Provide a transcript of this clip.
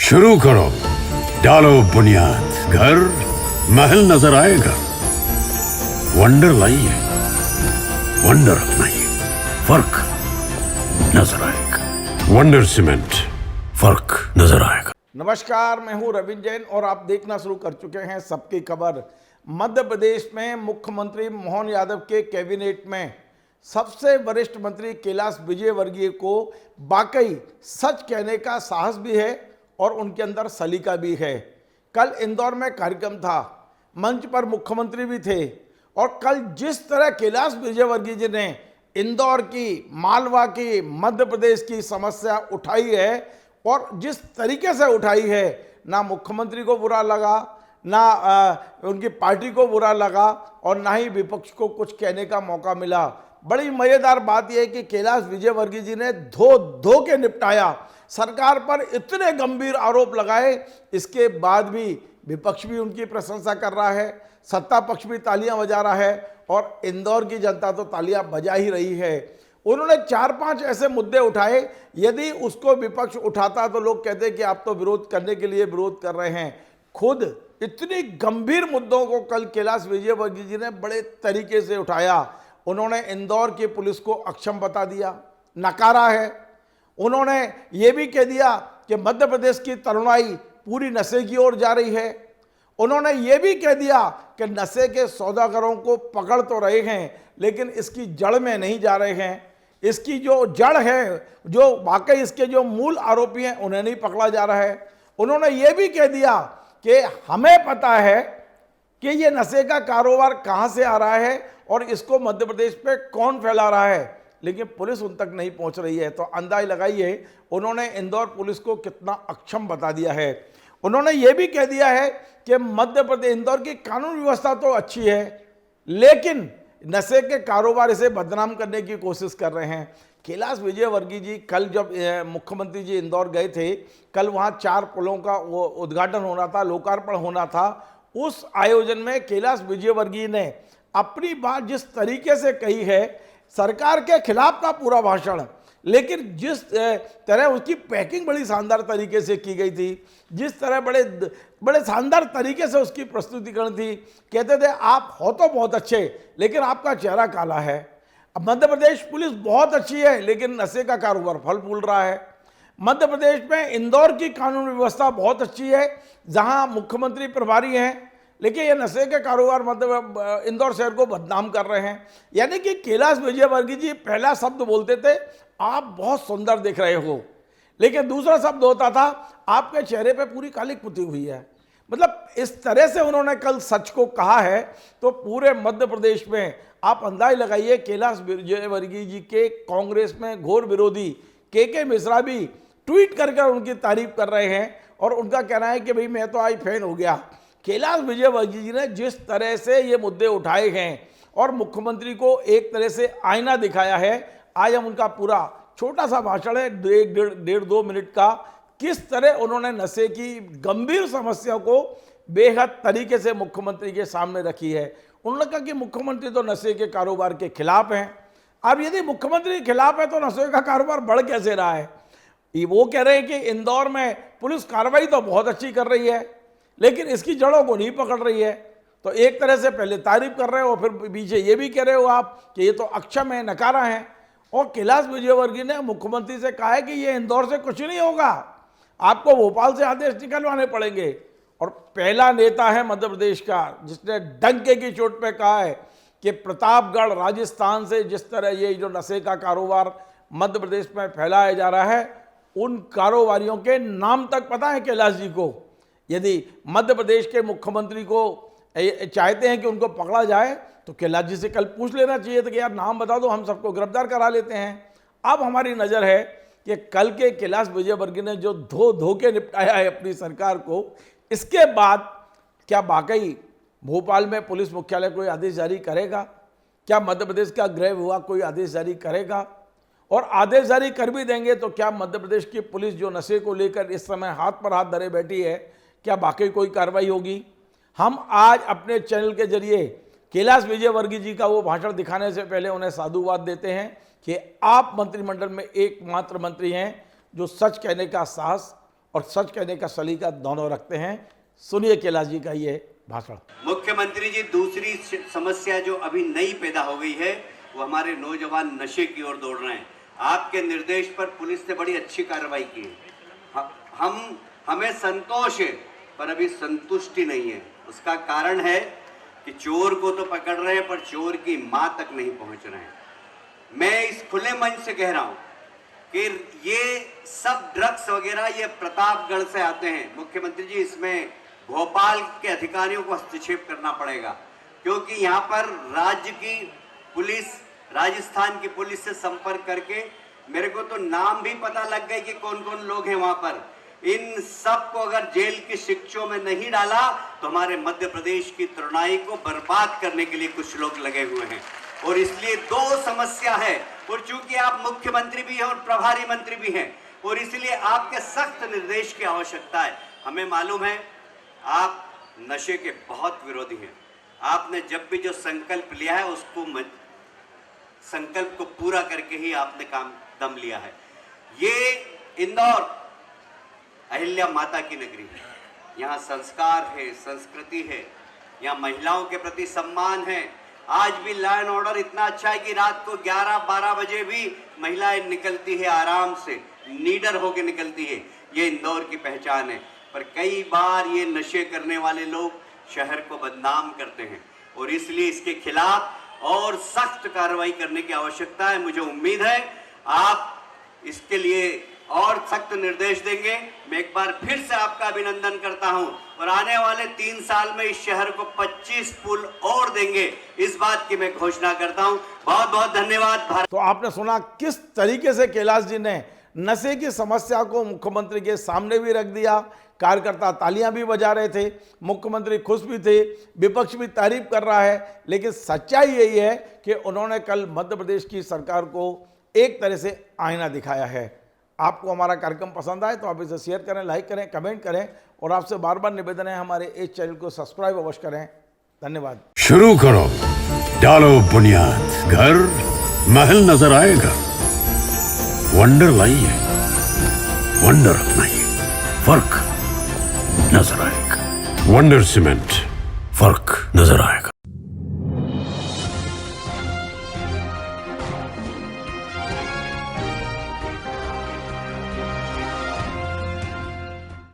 शुरू करो, डालो बुनियाद, घर महल नजर आएगा। वंडर लाइए, वंडर अपनाइए, फर्क नजर आएगा। वंडर सीमेंट, फर्क नजर आएगा। नमस्कार, मैं हूं रविंद्र जैन और आप देखना शुरू कर चुके हैं सबकी खबर। मध्य प्रदेश में मुख्यमंत्री मोहन यादव के कैबिनेट में सबसे वरिष्ठ मंत्री कैलाश विजयवर्गीय को वाकई सच कहने का साहस भी है और उनके अंदर सलीका भी है। कल इंदौर में कार्यक्रम था, मंच पर मुख्यमंत्री भी थे और कल जिस तरह कैलाश विजयवर्गीय जी ने इंदौर की, मालवा की, मध्य प्रदेश की समस्या उठाई है और जिस तरीके से उठाई है, ना मुख्यमंत्री को बुरा लगा, ना उनकी पार्टी को बुरा लगा और ना ही विपक्ष को कुछ कहने का मौका मिला। बड़ी मजेदार बात यह है कि कैलाश विजयवर्गीय जी ने धो के निपटाया। सरकार पर इतने गंभीर आरोप लगाए, इसके बाद भी विपक्ष भी उनकी प्रशंसा कर रहा है, सत्ता पक्ष भी तालियां बजा रहा है और इंदौर की जनता तो तालियां बजा ही रही है। उन्होंने 4-5 ऐसे मुद्दे उठाए, यदि उसको विपक्ष उठाता तो लोग कहते कि आप तो विरोध करने के लिए विरोध कर रहे हैं। खुद इतनी गंभीर मुद्दों को कल कैलाश विजयवर्गीय जी ने बड़े तरीके से उठाया। उन्होंने इंदौर की पुलिस को अक्षम बता दिया, नकारा है। उन्होंने ये भी कह दिया कि मध्य प्रदेश की तरुणाई पूरी नशे की ओर जा रही है। उन्होंने ये भी कह दिया कि नशे के सौदागरों को पकड़ तो रहे हैं लेकिन इसकी जड़ में नहीं जा रहे हैं। इसकी जो जड़ है, जो वाकई इसके जो मूल आरोपी हैं, उन्हें नहीं पकड़ा जा रहा है। उन्होंने ये भी कह दिया कि हमें पता है कि ये नशे का कारोबार कहाँ से आ रहा है और इसको मध्य प्रदेश पे कौन फैला रहा है, लेकिन पुलिस उन तक नहीं पहुंच रही है। तो अंदाज लगाइए उन्होंने इंदौर पुलिस को कितना अक्षम बता दिया है। उन्होंने ये भी कह दिया है कि मध्य प्रदेश, इंदौर की कानून व्यवस्था तो अच्छी है लेकिन नशे के कारोबार इसे बदनाम करने की कोशिश कर रहे हैं। कैलाश विजयवर्गीय जी कल जब मुख्यमंत्री जी इंदौर गए थे, कल वहाँ 4 पुलों का वो उद्घाटन होना था, लोकार्पण होना था। उस आयोजन में कैलाश विजयवर्गीय ने अपनी बात जिस तरीके से कही है, सरकार के खिलाफ था पूरा भाषण, लेकिन जिस तरह उसकी पैकिंग बड़ी शानदार तरीके से की गई थी, जिस तरह बड़े शानदार तरीके से उसकी प्रस्तुतिकरण थी। कहते थे आप हो तो बहुत अच्छे लेकिन आपका चेहरा काला है। अब मध्य प्रदेश पुलिस बहुत अच्छी है लेकिन नशे का कारोबार फल फूल रहा है। मध्य प्रदेश में इंदौर की कानून व्यवस्था बहुत अच्छी है, जहां मुख्यमंत्री प्रभारी हैं, लेकिन ये नशे के कारोबार मतलब इंदौर शहर को बदनाम कर रहे हैं। यानी कि कैलाश विजयवर्गीय जी पहला शब्द बोलते थे आप बहुत सुंदर दिख रहे हो, लेकिन दूसरा शब्द होता था आपके चेहरे पे पूरी काली पुती हुई है। मतलब इस तरह से उन्होंने कल सच को कहा है। तो पूरे मध्य प्रदेश में आप अंदाज लगाइए, कैलाश विजयवर्गीय जी के कांग्रेस में घोर विरोधी के मिश्रा भी ट्वीट कर उनकी तारीफ कर रहे हैं और उनका कहना है कि भाई मैं तो आज फैन हो गया। कैलाश विजयवर्गीय जी ने जिस तरह से ये मुद्दे उठाए हैं और मुख्यमंत्री को एक तरह से आईना दिखाया है, आज हम उनका पूरा छोटा सा भाषण है 1.5-2 मिनट का, किस तरह उन्होंने नशे की गंभीर समस्या को बेहद तरीके से मुख्यमंत्री के सामने रखी है। उन्होंने कहा कि मुख्यमंत्री तो नशे के कारोबार के खिलाफ हैं। अब यदि मुख्यमंत्री के खिलाफ है तो नशे का कारोबार बढ़ कैसे रहा है? वो कह रहे हैं कि इंदौर में पुलिस कार्रवाई तो बहुत अच्छी कर रही है लेकिन इसकी जड़ों को नहीं पकड़ रही है। तो एक तरह से पहले तारीफ कर रहे हो, फिर पीछे ये भी कह रहे हो आप कि ये तो अक्षम है, नकारा है। और कैलाश विजयवर्गीय ने मुख्यमंत्री से कहा है कि ये इंदौर से कुछ नहीं होगा, आपको भोपाल से आदेश निकलवाने पड़ेंगे। और पहला नेता है मध्य प्रदेश का जिसने डंके की चोट पे कहा है कि प्रतापगढ़, राजस्थान से जिस तरह ये जो नशे का कारोबार मध्य प्रदेश में फैलाया जा रहा है, उन कारोबारियों के नाम तक पता है कैलाश जी को। यदि मध्य प्रदेश के मुख्यमंत्री को चाहते हैं कि उनको पकड़ा जाए तो कैलाश जी से कल पूछ लेना चाहिए था कि यार नाम बता दो, हम सबको गिरफ्तार करा लेते हैं। अब हमारी नज़र है कि कल के कैलाश विजयवर्गीय ने जो धो के निपटाया है अपनी सरकार को, इसके बाद क्या वाकई भोपाल में पुलिस मुख्यालय कोई आदेश जारी करेगा? क्या मध्य प्रदेश का गृह विभाग कोई आदेश जारी करेगा? और आदेश जारी कर भी देंगे तो क्या मध्य प्रदेश की पुलिस जो नशे को लेकर इस समय हाथ पर हाथ धरे बैठी है, क्या वाकई कोई कार्रवाई होगी? हम आज अपने चैनल के जरिए कैलाश विजयवर्गीय जी का वो भाषण दिखाने से पहले उन्हें साधुवाद देते हैं कि आप मंत्रिमंडल में एकमात्र मंत्री हैं जो सच कहने का साहस और सच कहने का सलीका दोनों रखते हैं। सुनिए कैलाश जी का ये भाषण। मुख्यमंत्री जी, दूसरी समस्या जो अभी नई पैदा हो गई है वो हमारे नौजवान नशे की ओर दौड़ रहे हैं। आपके निर्देश पर पुलिस ने बड़ी अच्छी कार्रवाई की है। हमें संतोष है, पर अभी संतुष्टि नहीं है। उसका कारण है कि चोर को तो पकड़ रहे हैं, पर चोर की मां तक नहीं पहुंच रहे हैं। मैं इस खुले मंच से कह रहा हूं कि ये सब ड्रग्स वगैरह ये प्रतापगढ़ से आते हैं। मुख्यमंत्री जी, इसमें भोपाल के अधिकारियों को हस्तक्षेप करना पड़ेगा, क्योंकि यहाँ पर राज्य की पुलिस, राजस्थान की पुलिस से संपर्क करके मेरे को तो नाम भी पता लग गए कि कौन कौन लोग हैं वहां पर। इन सब को अगर जेल की शिक्षों में नहीं डाला तो हमारे मध्य प्रदेश की तरुणाई को बर्बाद करने के लिए कुछ लोग लगे हुए हैं। और इसलिए दो समस्या है, और चूंकि आप मुख्यमंत्री भी हैं और प्रभारी मंत्री भी हैं, और इसलिए आपके सख्त निर्देश की आवश्यकता है। हमें मालूम है आप नशे के बहुत विरोधी हैं। आपने जब भी जो संकल्प लिया है उसको संकल्प को पूरा करके ही आपने काम दम लिया है। ये इंदौर अहिल्या माता की नगरी है। यहाँ संस्कार है, संस्कृति है, यहाँ महिलाओं के प्रति सम्मान है। आज भी लॉ एंड ऑर्डर इतना अच्छा है कि रात को 11-12 बजे भी महिलाएं निकलती है, आराम से नीडर होकर निकलती है। ये इंदौर की पहचान है। पर कई बार ये नशे करने वाले लोग शहर को बदनाम करते हैं, और इसलिए इसके खिलाफ और सख्त कार्रवाई करने की आवश्यकता है। मुझे उम्मीद है आप इसके लिए और सख्त निर्देश देंगे। मैं एक बार फिर से आपका अभिनंदन करता हूं, और आने वाले 3 साल में इस शहर को 25 पुल और देंगे, इस बात की मैं घोषणा करता हूं। बहुत बहुत धन्यवाद। भारत। तो आपने सुना किस तरीके से कैलाश जी ने नशे की समस्या को मुख्यमंत्री के सामने भी रख दिया। कार्यकर्ता तालियां भी बजा रहे थे, मुख्यमंत्री खुश भी थे, विपक्ष भी तारीफ कर रहा है। लेकिन सच्चाई यही है कि उन्होंने कल मध्य प्रदेश की सरकार को एक तरह से आईना दिखाया है। आपको हमारा कार्यक्रम पसंद आए तो आप इसे शेयर करें, लाइक करें, कमेंट करें, और आपसे बार बार निवेदन है हमारे इस चैनल को सब्सक्राइब अवश्य करें। धन्यवाद। शुरू करो, डालो बुनियाद, घर महल नजर आएगा। वंडर लाइए, वंडर अपनाइए, फर्क नजर आएगा। वंडर सीमेंट, फर्क नजर आएगा।